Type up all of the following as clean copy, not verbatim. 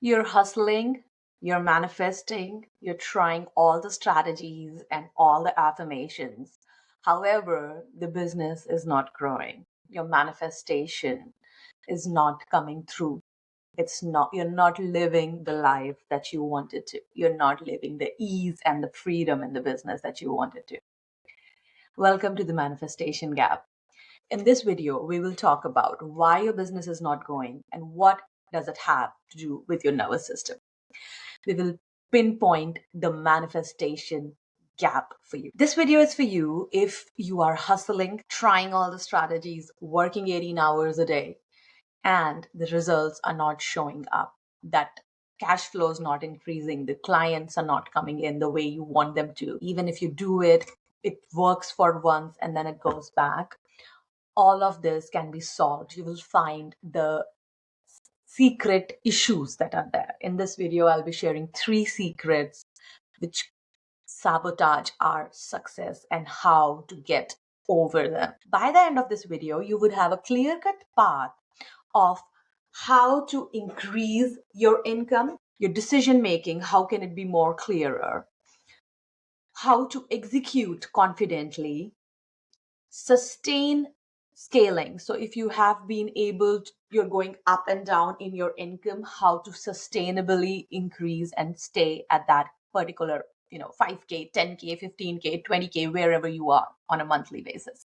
You're hustling, you're manifesting, you're trying all the strategies and all the affirmations. However, the business is not growing. Your manifestation is not coming through. You're not living the life that you wanted to. You're not living the ease and the freedom in the business that you wanted to. Welcome to the Manifestation Gap. In this video, we will talk about why your business is not going and what does it have to do with your nervous system. We will pinpoint the manifestation gap for you. This video is for you if you are hustling, trying all the strategies, working 18 hours a day, and the results are not showing up. That cash flow is not increasing. The clients are not coming in the way you want them to. Even if you do it, it works for once and then it goes back. All of this can be solved. You will find the secret issues that are there. In this video, I'll be sharing 3 secrets which sabotage our success and how to get over them. By the end of this video, you would have a clear-cut path of how to increase your income, your decision making, how can it be more clearer, how to execute confidently, sustain scaling. So if you have been able to, you're going up and down in your income, how to sustainably increase and stay at that particular, 5K, 10K, 15K, 20K, wherever you are on a monthly basis,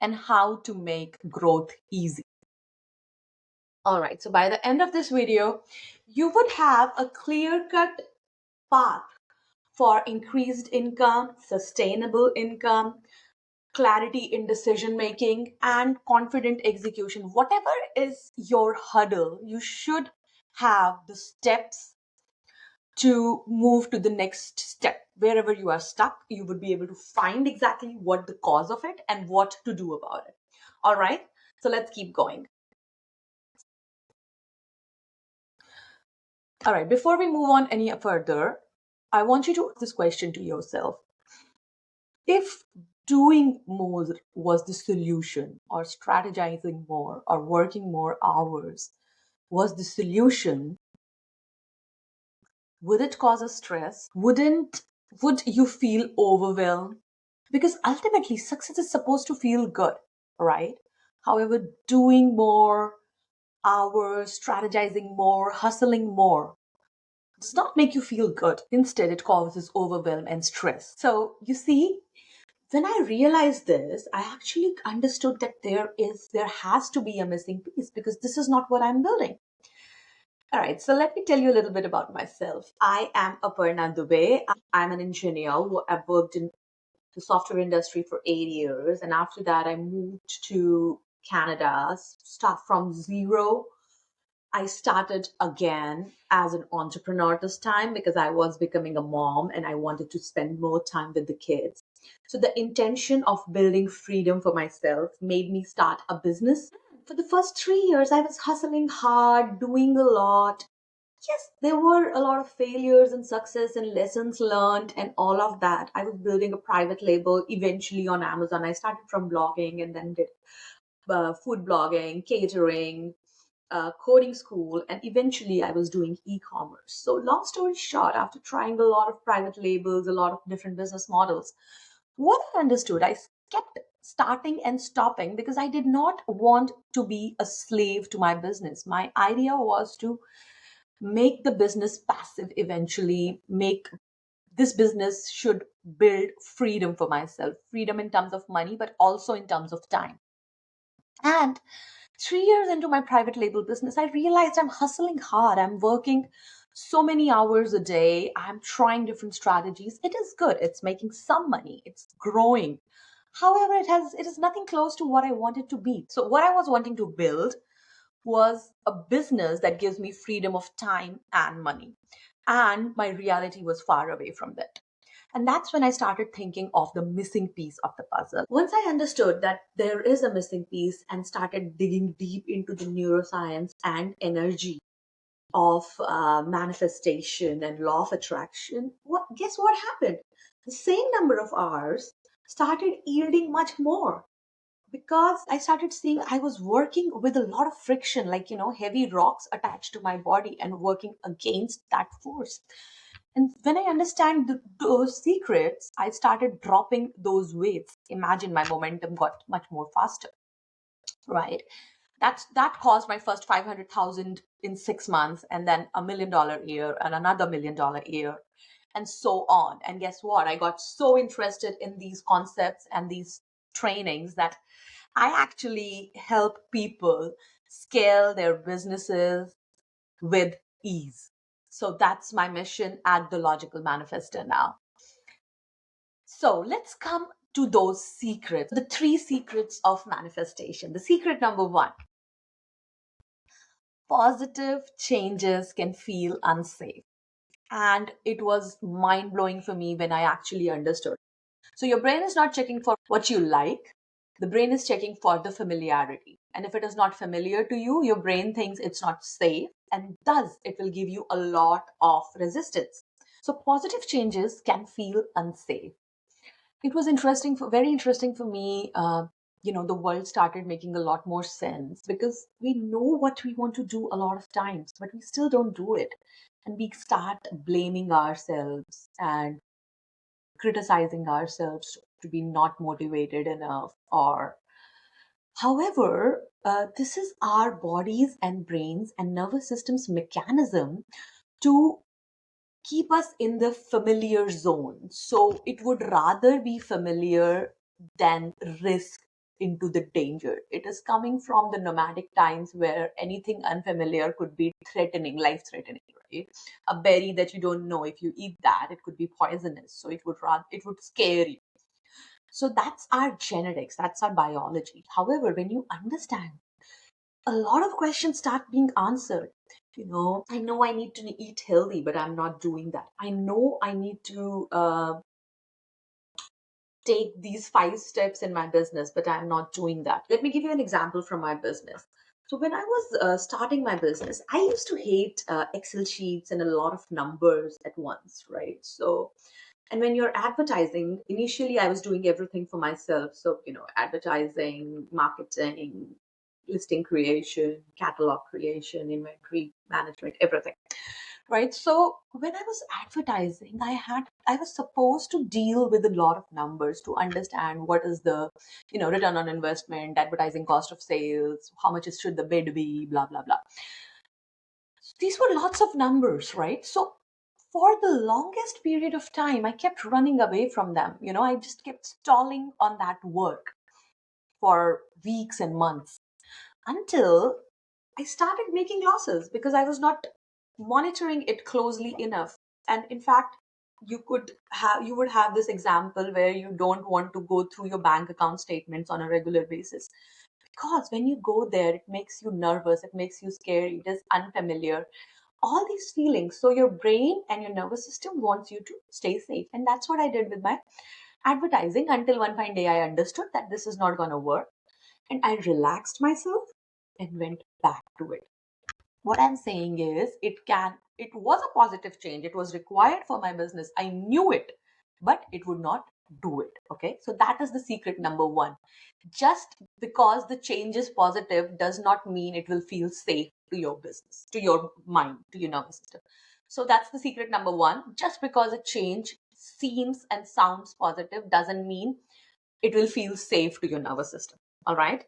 and how to make growth easy. All right, so by the end of this video, you would have a clear-cut path for increased income, sustainable income, clarity in decision making, and confident execution. Whatever is your hurdle, you should have the steps to move to the next step. Wherever you are stuck, you would be able to find exactly what the cause of it and what to do about it. All right, so let's keep going. All right, before we move on any further, I want you to ask this question to yourself. If doing more was the solution, or strategizing more, or working more hours was the solution, would it cause a stress? Would you feel overwhelmed? Because ultimately, success is supposed to feel good, right? However, doing more hours, strategizing more, hustling more does not make you feel good. Instead, it causes overwhelm and stress. So you see, when I realized this, I actually understood that there has to be a missing piece because this is not what I'm building. All right, so let me tell you a little bit about myself. I am Aparna Dubey. I'm an engineer. I've worked in the software industry for 8 years, and after that, I moved to Canada, start from zero. I started again as an entrepreneur this time because I was becoming a mom and I wanted to spend more time with the kids. So the intention of building freedom for myself made me start a business. For the first 3 years, I was hustling hard, doing a lot. Yes, there were a lot of failures and success and lessons learned and all of that. I was building a private label eventually on Amazon. I started from blogging and then did food blogging, catering, coding school, and eventually I was doing e-commerce. So long story short, after trying a lot of private labels, a lot of different business models, what I understood, I kept starting and stopping because I did not want to be a slave to my business. My idea was to make the business passive eventually, make this business should build freedom for myself, freedom in terms of money, but also in terms of time. And 3 years into my private label business, I realized I'm hustling hard. I'm working so many hours a day. I'm trying different strategies. It is good. It's making some money. It's growing. However, it is nothing close to what I wanted to be. So what I was wanting to build was a business that gives me freedom of time and money. And my reality was far away from that. And that's when I started thinking of the missing piece of the puzzle. Once I understood that there is a missing piece and started digging deep into the neuroscience and energy of manifestation and law of attraction, guess what happened? The same number of hours started yielding much more. because I started seeing I was working with a lot of friction, like, heavy rocks attached to my body and working against that force. And when I understand those secrets, I started dropping those weights. Imagine my momentum got much more faster, right? That caused my first 500,000 in 6 months, and then $1 million a year, and another $1 million a year, and so on. And guess what? I got so interested in these concepts and these trainings that I actually help people scale their businesses with ease. So that's my mission at the Logical Manifesto now. So let's come to those secrets, the three secrets of manifestation. The secret number one: positive changes can feel unsafe. And it was mind blowing for me when I actually understood. So your brain is not checking for what you like. The brain is checking for the familiarity. And if it is not familiar to you, your brain thinks it's not safe, and thus it will give you a lot of resistance. So positive changes can feel unsafe. It was very interesting for me. The world started making a lot more sense because we know what we want to do a lot of times, but we still don't do it. And we start blaming ourselves and criticizing ourselves to be not motivated enough. Or however, this is our bodies and brains and nervous system's mechanism to keep us in the familiar zone. So it would rather be familiar than risk into the danger. It is coming from the nomadic times where anything unfamiliar could be threatening, life threatening, right? A berry that you don't know, if you eat that, it could be poisonous. So it would scare you. So that's our genetics, that's our biology. However, when you understand, a lot of questions start being answered. I know I need to eat healthy, but I'm not doing that. I know I need to take these 5 steps in my business, but I'm not doing that. Let me give you an example from my business. So when I was starting my business, I used to hate Excel sheets and a lot of numbers at once, right? So, and when you're advertising, initially I was doing everything for myself. So, advertising, marketing, listing creation, catalog creation, inventory management, everything. Right. So when I was advertising, I was supposed to deal with a lot of numbers to understand what is the, return on investment, advertising cost of sales, how much should the bid be, blah, blah, blah. These were lots of numbers, right? So for the longest period of time, I kept running away from them. I just kept stalling on that work for weeks and months until I started making losses because I was not monitoring it closely enough. And in fact, you would have this example where you don't want to go through your bank account statements on a regular basis, because when you go there, it makes you nervous, it makes you scary, it is unfamiliar, all these feelings. So your brain and your nervous system wants you to stay safe. And that's what I did with my advertising until one fine day I understood that this is not going to work. And I relaxed myself and went back to it. What I'm saying is, it was a positive change. It was required for my business. I knew it, but it would not do it. Okay. So that is the secret number one. Just because the change is positive does not mean it will feel safe to your business, to your mind, to your nervous system. So that's the secret number one. Just because a change seems and sounds positive doesn't mean it will feel safe to your nervous system. All right.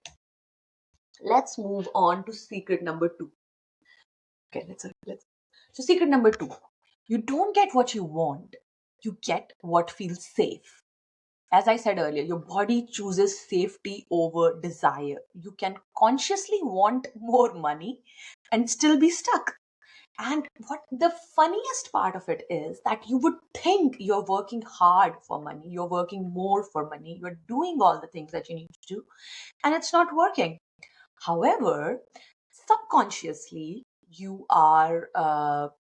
Let's move on to secret number two. Okay, let's. So secret number two: you don't get what you want, you get what feels safe. As I said earlier, your body chooses safety over desire. You can consciously want more money and still be stuck. And what the funniest part of it is that you would think you're working hard for money, you're working more for money, you're doing all the things that you need to do, and it's not working. However, subconsciously, you are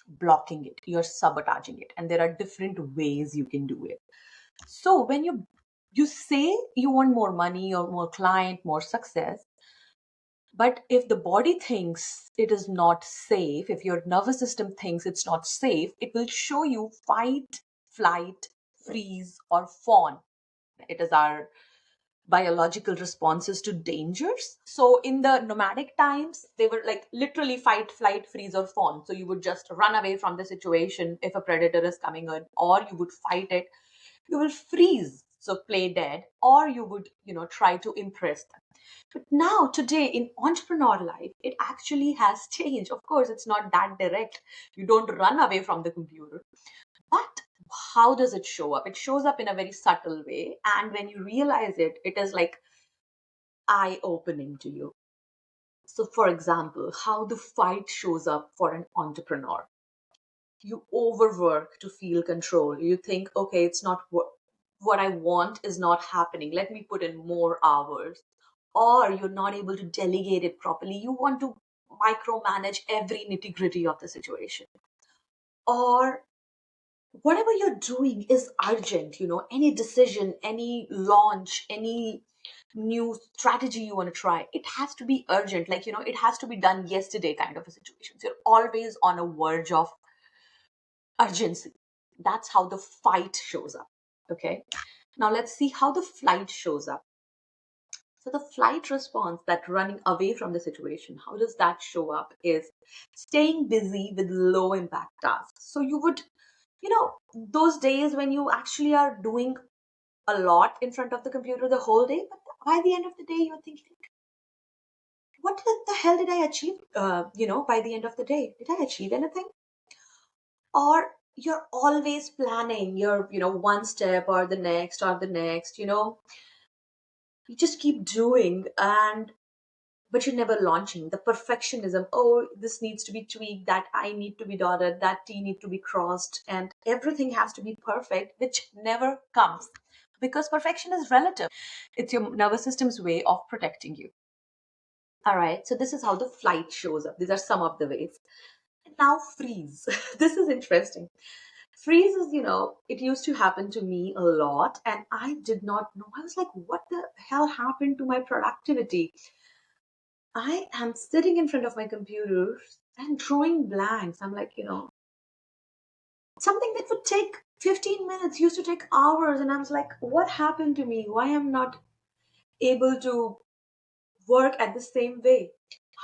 blocking it, you're sabotaging it, and there are different ways you can do it. So when you say you want more money or more client, more success, but if the body thinks it is not safe, if your nervous system thinks it's not safe, it will show you fight, flight, freeze, or fawn. It is our biological responses to dangers. So in the nomadic times, they were like literally fight, flight, freeze, or fawn. So you would just run away from the situation if a predator is coming in, or you would fight it. You will freeze, so play dead, or you would, try to impress them. But now, today, in entrepreneur life, it actually has changed. Of course, it's not that direct. You don't run away from the computer. But how does it show up? It shows up in a very subtle way. And when you realize it, it is like eye opening to you. So, for example, how the fight shows up for an entrepreneur. You overwork to feel control. You think, okay, it's not what I want is not happening. Let me put in more hours. Or you're not able to delegate it properly. You want to micromanage every nitty gritty of the situation. Or whatever you're doing is urgent, any decision, any launch, any new strategy you want to try, it has to be urgent. Like, it has to be done yesterday kind of a situation. So you're always on a verge of urgency. That's how the fight shows up. Okay. Now let's see how the flight shows up. So the flight response, that running away from the situation, how does that show up is staying busy with low impact tasks. So you would, those days when you actually are doing a lot in front of the computer the whole day, but by the end of the day, you're thinking, what the hell did I achieve? By the end of the day, did I achieve anything? Or you're always planning your, one step or the next, you just keep doing, and but you're never launching. The perfectionism, oh, this needs to be tweaked, that I need to be dotted, that T need to be crossed, and everything has to be perfect, which never comes because perfection is relative. It's your nervous system's way of protecting you. All right, so this is how the flight shows up. These are some of the ways. And now freeze. This is interesting. Freeze is, it used to happen to me a lot, and I did not know. I was like, what the hell happened to my productivity? I am sitting in front of my computer and drawing blanks. I'm like, something that would take 15 minutes used to take hours. And I was like, what happened to me? Why am I not able to work at the same way?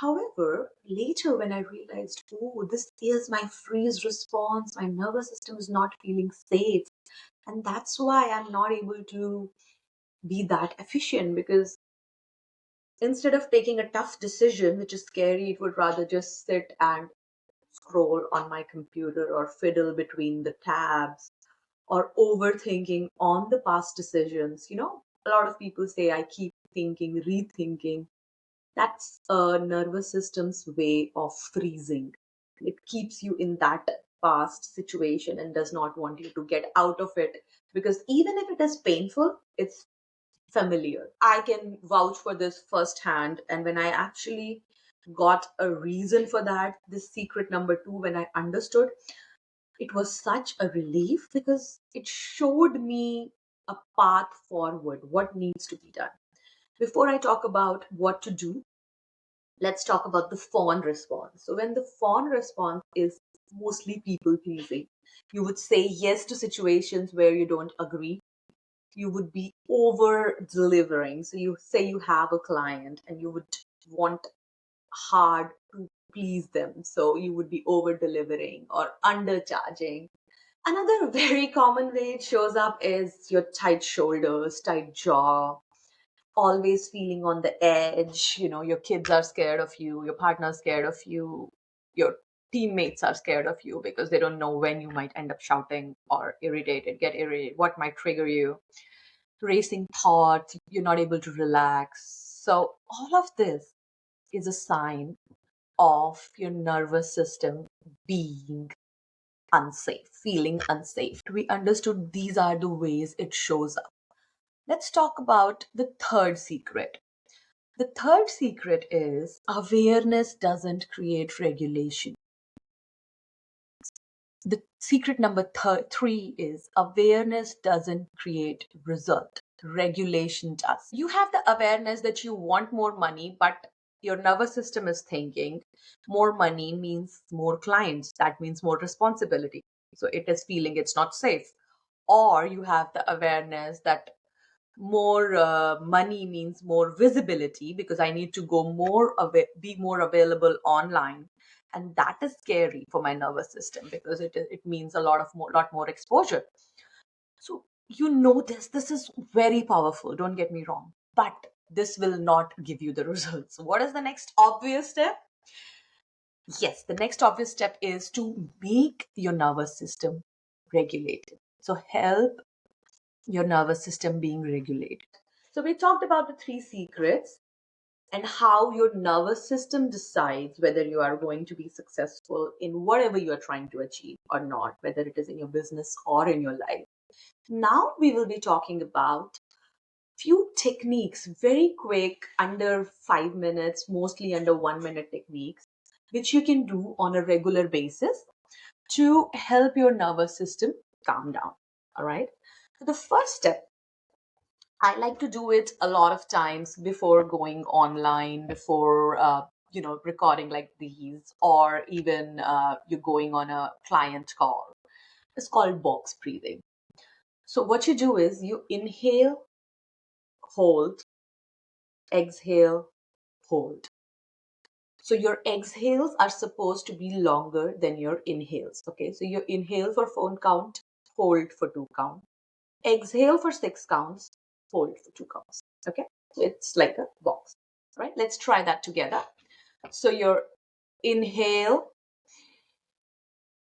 However, later when I realized, oh, this is my freeze response, my nervous system is not feeling safe. And that's why I'm not able to be that efficient, because instead of taking a tough decision, which is scary, it would rather just sit and scroll on my computer or fiddle between the tabs or overthinking on the past decisions. A lot of people say I keep thinking, rethinking. That's a nervous system's way of freezing. It keeps you in that past situation and does not want you to get out of it, because even if it is painful, it's familiar. I can vouch for this firsthand. And when I actually got a reason for that, this secret number two, when I understood, it was such a relief because it showed me a path forward, what needs to be done. Before I talk about what to do, let's talk about the fawn response. So, when the fawn response is mostly people pleasing, you would say yes to situations where you don't agree. You would be over delivering. So you say you have a client and you would want hard to please them. So you would be over delivering or undercharging. Another very common way it shows up is your tight shoulders, tight jaw, always feeling on the edge. Your kids are scared of you, your partner's scared of you, your teammates are scared of you because they don't know when you might end up shouting or get irritated, what might trigger you, racing thoughts, you're not able to relax. So, all of this is a sign of your nervous system being unsafe, feeling unsafe. We understood these are the ways it shows up. Let's talk about the third secret. The third secret is awareness doesn't create regulation. The secret number three is awareness doesn't create result. Regulation does. You have the awareness that you want more money, but your nervous system is thinking more money means more clients. That means more responsibility. So it is feeling it's not safe. Or you have the awareness that More money means more visibility because I need to go be more available online, and that is scary for my nervous system because it means a lot more exposure. So you know this is very powerful. Don't get me wrong, but this will not give you the results. What is the next obvious step? Yes, the next obvious step is to make your nervous system regulated. So help your nervous system being regulated. So we talked about the three secrets and how your nervous system decides whether you are going to be successful in whatever you are trying to achieve or not, whether it is in your business or in your life. Now we will be talking about few techniques, very quick, under 5 minutes, mostly under 1 minute techniques, which you can do on a regular basis to help your nervous system calm down. All right. So the first step, I like to do it a lot of times before going online, before recording like these, or even you're going on a client call. It's called box breathing. So what you do is you inhale, hold, exhale, hold. So your exhales are supposed to be longer than your inhales. Okay, so you inhale for 4 count, hold for 2 count, exhale for 6 counts, hold for 2 counts. Okay, so it's like a box. Right, let's try that together. So your inhale,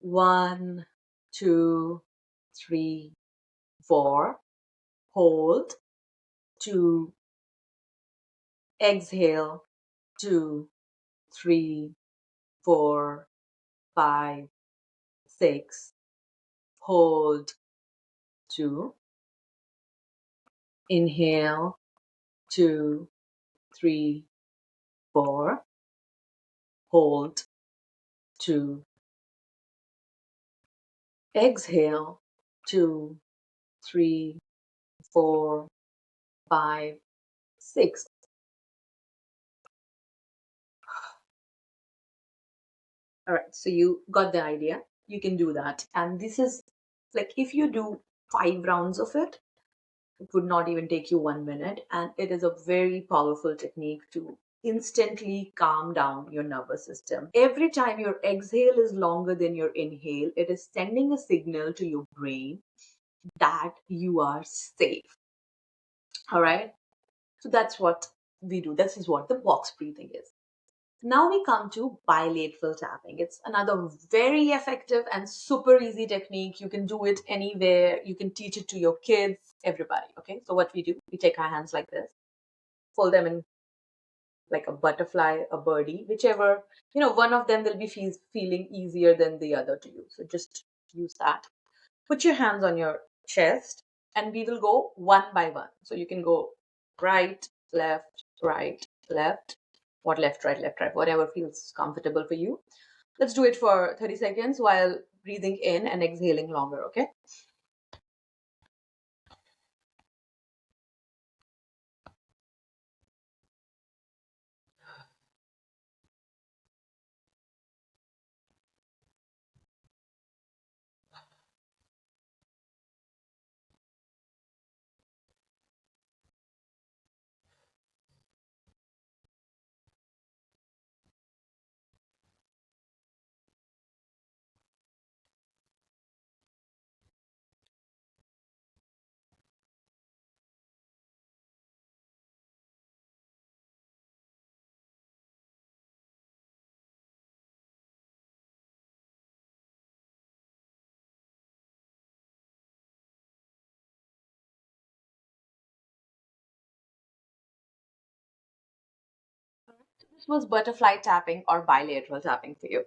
1, 2, 3, 4, hold, 2, exhale, 2, 3, 4, 5, 6, hold, 2, inhale, 2, 3, 4, hold, 2, exhale, 2, 3, 4, 5, 6. All right, so you got the idea. You can do that. And this is like if you do 5 rounds of it, it would not even take you 1 minute. And it is a very powerful technique to instantly calm down your nervous system. Every time your exhale is longer than your inhale, it is sending a signal to your brain that you are safe. All right. So that's what we do. This is what the box breathing is. Now we come to bilateral tapping. It's another very effective and super easy technique. You can do it anywhere. You can teach it to your kids, everybody. Okay. So what we do, we take our hands like this, fold them in like a butterfly, a birdie, whichever, one of them will be feeling easier than the other to you. So just use that. Put your hands on your chest and we will go one by one. So you can go right, right, left, what left, right, whatever feels comfortable for you. Let's do it for 30 seconds while breathing in and exhaling longer, okay? This was butterfly tapping or bilateral tapping for you.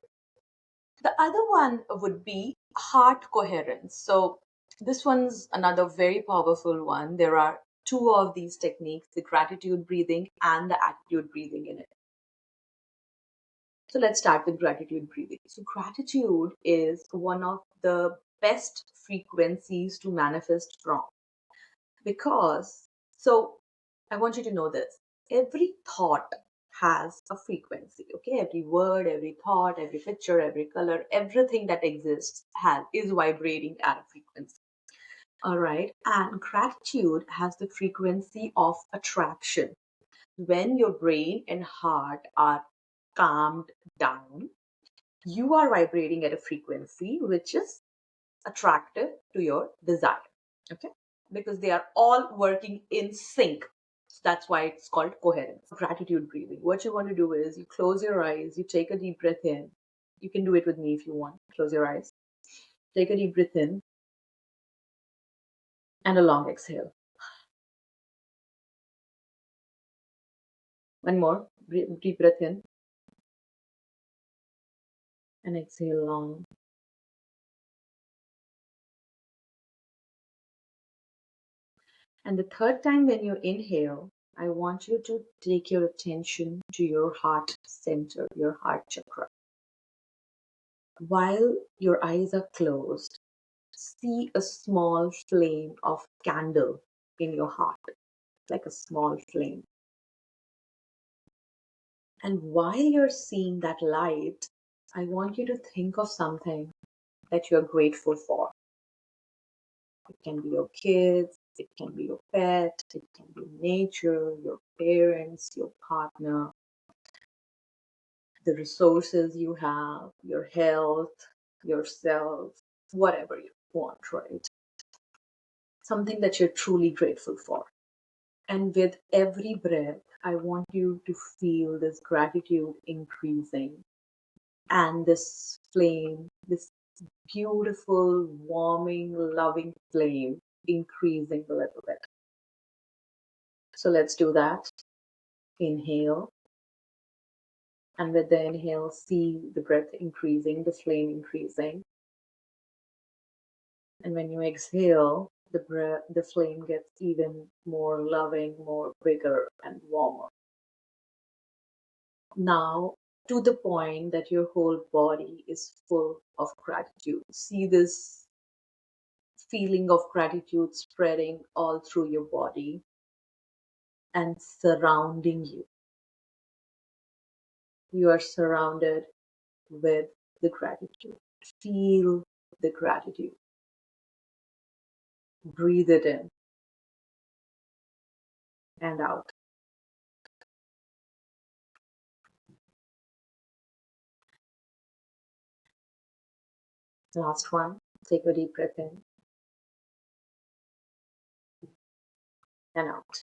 The other one would be heart coherence. So this one's another very powerful one. There are two of these techniques, the gratitude breathing and the attitude breathing in it. So let's start with gratitude breathing. So gratitude is one of the best frequencies to manifest from because so I want you to know this. Every thought has a frequency, okay? Every word, every thought, every picture, every color, everything that exists has is vibrating at a frequency. All right. And gratitude has the frequency of attraction. When your brain and heart are calmed down, you are vibrating at a frequency which is attractive to your desire. Okay. Because they are all working in sync. So that's why it's called coherence. Gratitude breathing. What you want to do is you close your eyes, you take a deep breath in. You can do it with me if you want. Close your eyes. Take a deep breath in and a long exhale. One more. Deep breath in and exhale long. And the third time when you inhale, I want you to take your attention to your heart center, your heart chakra. While your eyes are closed, see a small flame of candle in your heart, like a small flame. And while you're seeing that light, I want you to think of something that you're grateful for. It can be your kids, it can be your pet, it can be nature, your parents, your partner, the resources you have, your health, yourself, whatever you want, right? Something that you're truly grateful for. And with every breath, I want you to feel this gratitude increasing and this flame, this beautiful, warming, loving flame increasing a little bit. So let's do that. Inhale. And with the inhale, see the breath increasing, the flame increasing. And when you exhale, the flame gets even more loving, more bigger and warmer. Now, to the point that your whole body is full of gratitude. See this feeling of gratitude spreading all through your body and surrounding you. You are surrounded with the gratitude. Feel the gratitude. Breathe it in and out. Last one. Take a deep breath in and out.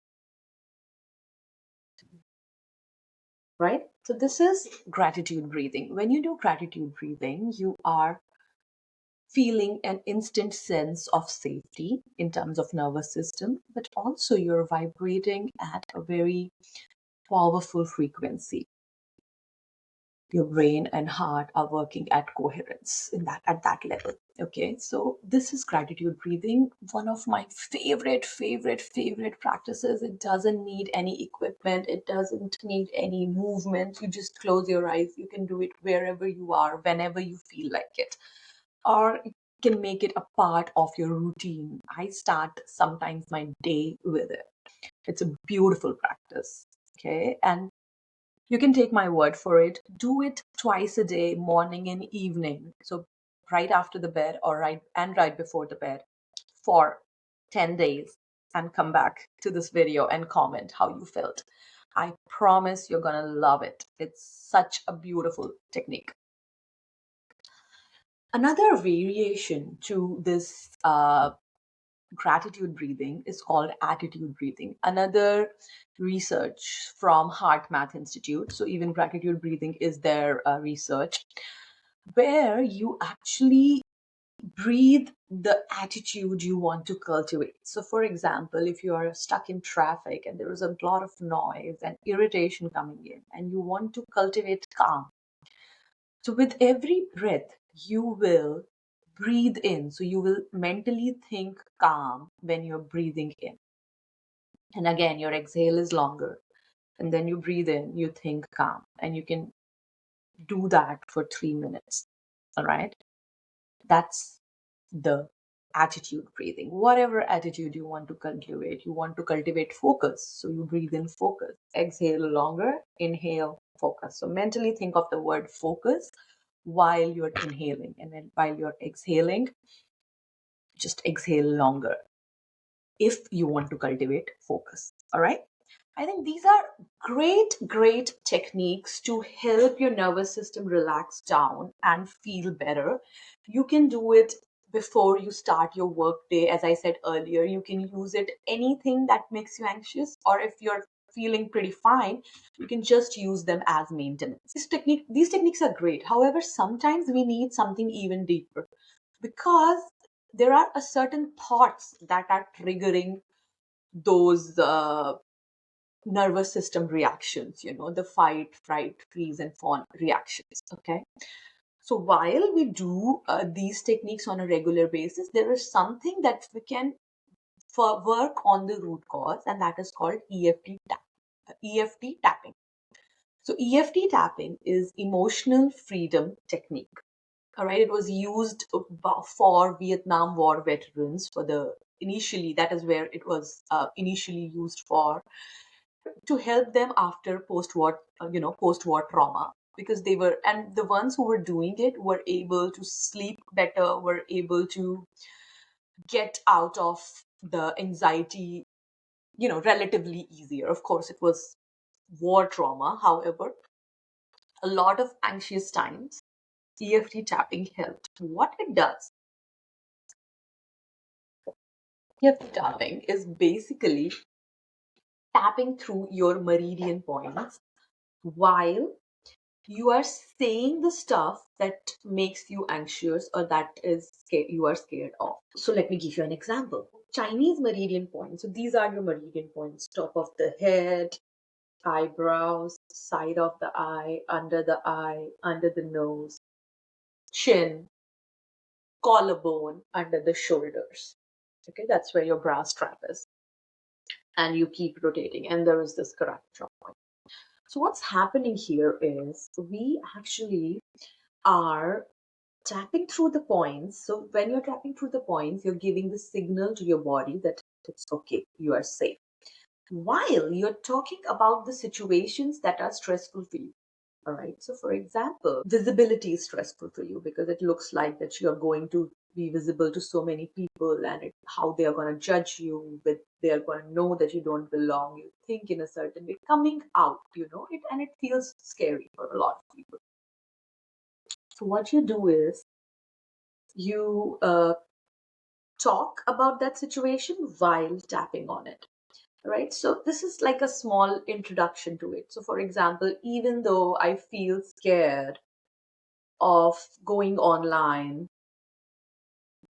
Right? So, this is gratitude breathing. When you do gratitude breathing, you are feeling an instant sense of safety in terms of nervous system, but also you're vibrating at a very powerful frequency. Your brain and heart are working at coherence in that at that level. Okay, so this is gratitude breathing, one of my favorite practices. It doesn't need any equipment, it doesn't need any movement. You just close your eyes. You can do it wherever you are, whenever you feel like it, or you can make it a part of your routine. I start sometimes my day with it. It's a beautiful practice. Okay, and you can take my word for it. Do it twice a day, morning and evening. So right after the bed or right before the bed for 10 days, and come back to this video and comment how you felt. I promise you're going to love it. It's such a beautiful technique. Another variation to this gratitude breathing is called attitude breathing. Another research from Heart Math Institute. So even gratitude breathing is their research, where you actually breathe the attitude you want to cultivate. So for example, if you are stuck in traffic and there is a lot of noise and irritation coming in and you want to cultivate calm, so with every breath, you will breathe in. So you will mentally think calm when you're breathing in. And again, your exhale is longer. And then you breathe in, you think calm. And you can do that for 3 minutes. All right. That's the attitude breathing. Whatever attitude you want to cultivate focus. So you breathe in focus, exhale longer, inhale focus. So mentally think of the word focus while you're inhaling, and then while you're exhaling, just exhale longer. if you want to cultivate focus. All right. I think these are great techniques to help your nervous system relax down and feel better. You can do it before you start your work day. As I said earlier, you can use it anything that makes you anxious, or if you're feeling pretty fine, you can just use them as maintenance. These techniques are great. However, sometimes we need something even deeper, because there are a certain thoughts that are triggering those nervous system reactions, the fight, fright, freeze, and fawn reactions. Okay. So while we do these techniques on a regular basis, there is something that we can work on the root cause, and that is called EFT tapping. So EFT tapping is emotional freedom technique. All right, it was used for Vietnam War veterans for the initially that is where it was initially used for, to help them after post-war trauma, because they were, and the ones who were doing it were able to sleep better, were able to get out of the anxiety, relatively easier. Of course, it was war trauma. However, a lot of anxious times, EFT tapping helped. What it does, EFT tapping is basically tapping through your meridian points while you are saying the stuff that makes you anxious, or that is you are scared of. So let me give you an example. Chinese meridian points. So these are your meridian points: top of the head, eyebrows, side of the eye, under the nose, chin, collarbone, under the shoulders. Okay, that's where your bra strap is. And you keep rotating, and there is this correct drop point. So what's happening here is we actually are tapping through the points. So when you're tapping through the points, you're giving the signal to your body that it's okay, you are safe, while you're talking about the situations that are stressful for you. All right. So for example, visibility is stressful for you because it looks like that you're going to be visible to so many people, and how they are going to judge you, but they are going to know that you don't belong, you think in a certain way, coming out, and it feels scary for a lot of people. So what you do is you talk about that situation while tapping on it. Right. So this is like a small introduction to it. So for example, even though I feel scared of going online,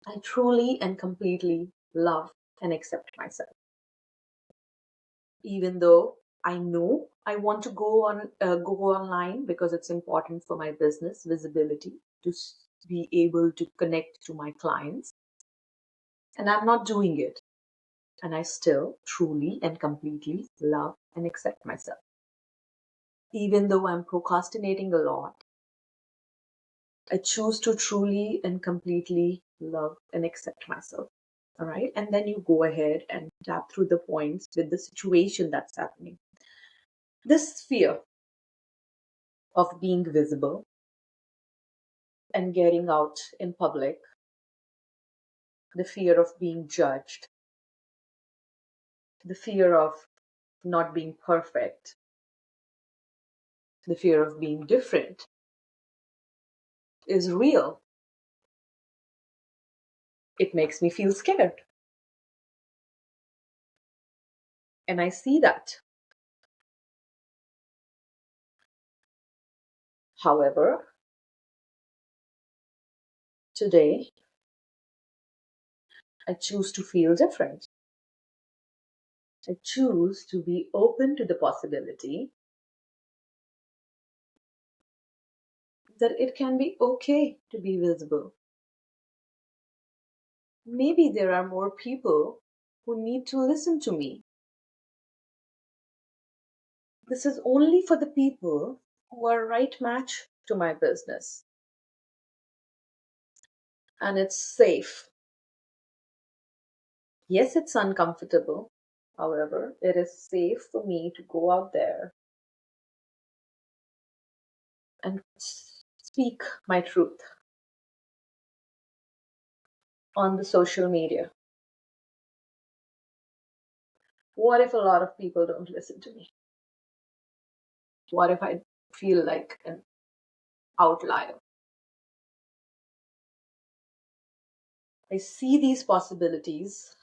I truly and completely love and accept myself. Even though I know I want to go online because it's important for my business visibility, to be able to connect to my clients, and I'm not doing it, and I still truly and completely love and accept myself. Even though I'm procrastinating a lot, I choose to truly and completely love and accept myself. All right. And then you go ahead and tap through the points with the situation that's happening. This fear of being visible and getting out in public, the fear of being judged, the fear of not being perfect, the fear of being different is real. It makes me feel scared. And I see that. However, today I choose to feel different. I choose to be open to the possibility that it can be okay to be visible. Maybe there are more people who need to listen to me. This is only for the people who are right match to my business. And it's safe. Yes, it's uncomfortable. However, it is safe for me to go out there and speak my truth on the social media. What if a lot of people don't listen to me? What if I feel like an outlier? I see these possibilities.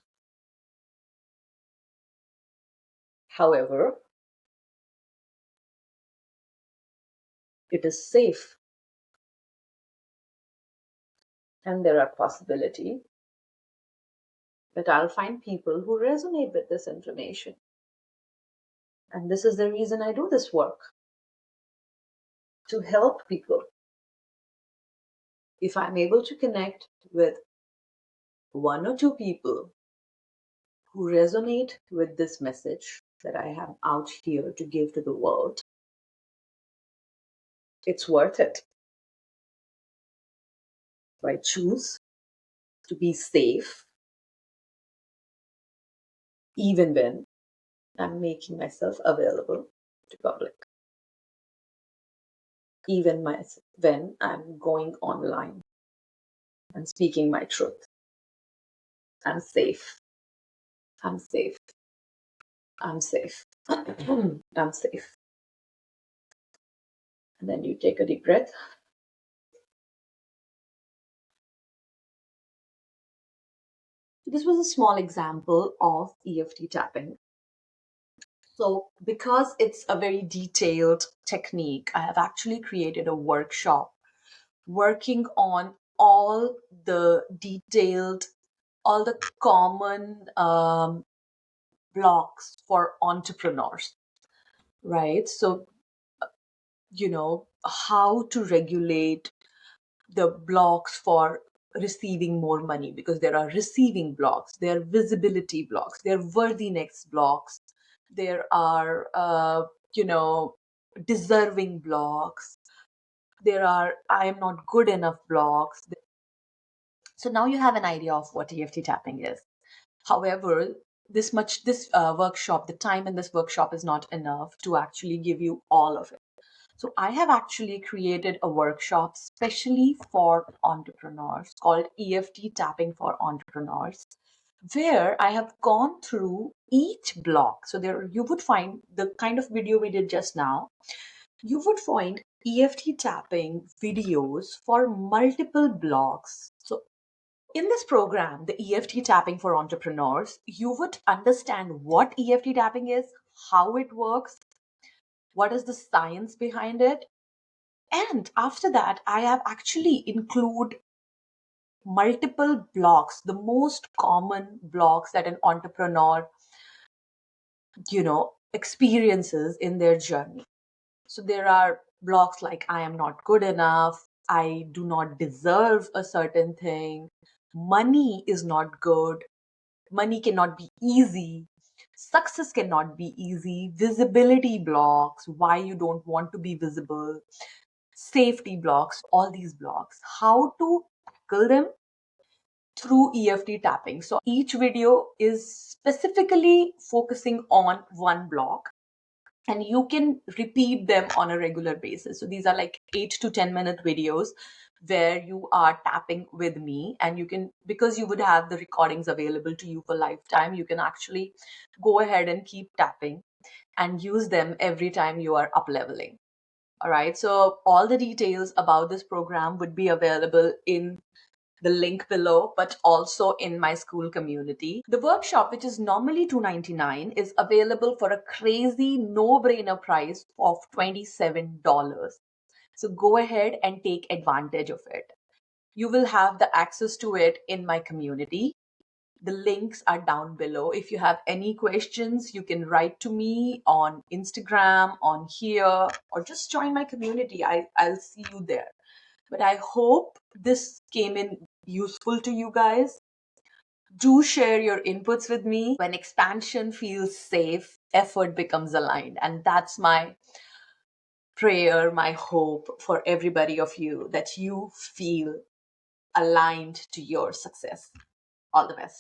However, it is safe, and there are possibility that I'll find people who resonate with this information. And this is the reason I do this work, to help people. If I'm able to connect with one or two people who resonate with this message that I have out here to give to the world, it's worth it. So I choose to be safe even when I'm making myself available to public, even when I'm going online and speaking my truth. I'm safe. I'm safe. I'm safe. I'm safe. And then you take a deep breath. This was a small example of EFT tapping. So, because it's a very detailed technique, I have actually created a workshop working on all the common blocks for entrepreneurs, right? So, how to regulate the blocks for receiving more money, because there are receiving blocks, there are visibility blocks, there are worthiness blocks, there are, deserving blocks, there are I am not good enough blocks. So now you have an idea of what EFT tapping is. However, this workshop, the time in this workshop is not enough to actually give you all of it. So I have actually created a workshop specially for entrepreneurs called EFT Tapping for Entrepreneurs, where I have gone through each block. So there you would find the kind of video we did just now. You would find EFT tapping videos for multiple blocks. So in this program, the EFT tapping for entrepreneurs, you would understand what EFT tapping is, how it works, what is the science behind it. And after that, I have actually include multiple blocks, the most common blocks that an entrepreneur, experiences in their journey. So there are blocks like I am not good enough, I do not deserve a certain thing, money is not good, money cannot be easy, success cannot be easy, visibility blocks, why you don't want to be visible, safety blocks, all these blocks, how to tackle them through EFT tapping. So each video is specifically focusing on one block, and you can repeat them on a regular basis. So these are like 8 to 10 minute videos where you are tapping with me, and you can, because you would have the recordings available to you for lifetime, you can actually go ahead and keep tapping and use them every time you are up leveling. All right. So all the details about this program would be available in the link below, but also in my school community. The workshop, which is normally $299, is available for a crazy no-brainer price of $27. So go ahead and take advantage of it. You will have the access to it in my community. The links are down below. If you have any questions, you can write to me on Instagram, on here, or just join my community. I'll see you there. But I hope this came in useful to you guys. Do share your inputs with me. When expansion feels safe, effort becomes aligned. And that's my prayer, my hope for everybody of you, that you feel aligned to your success. All the best.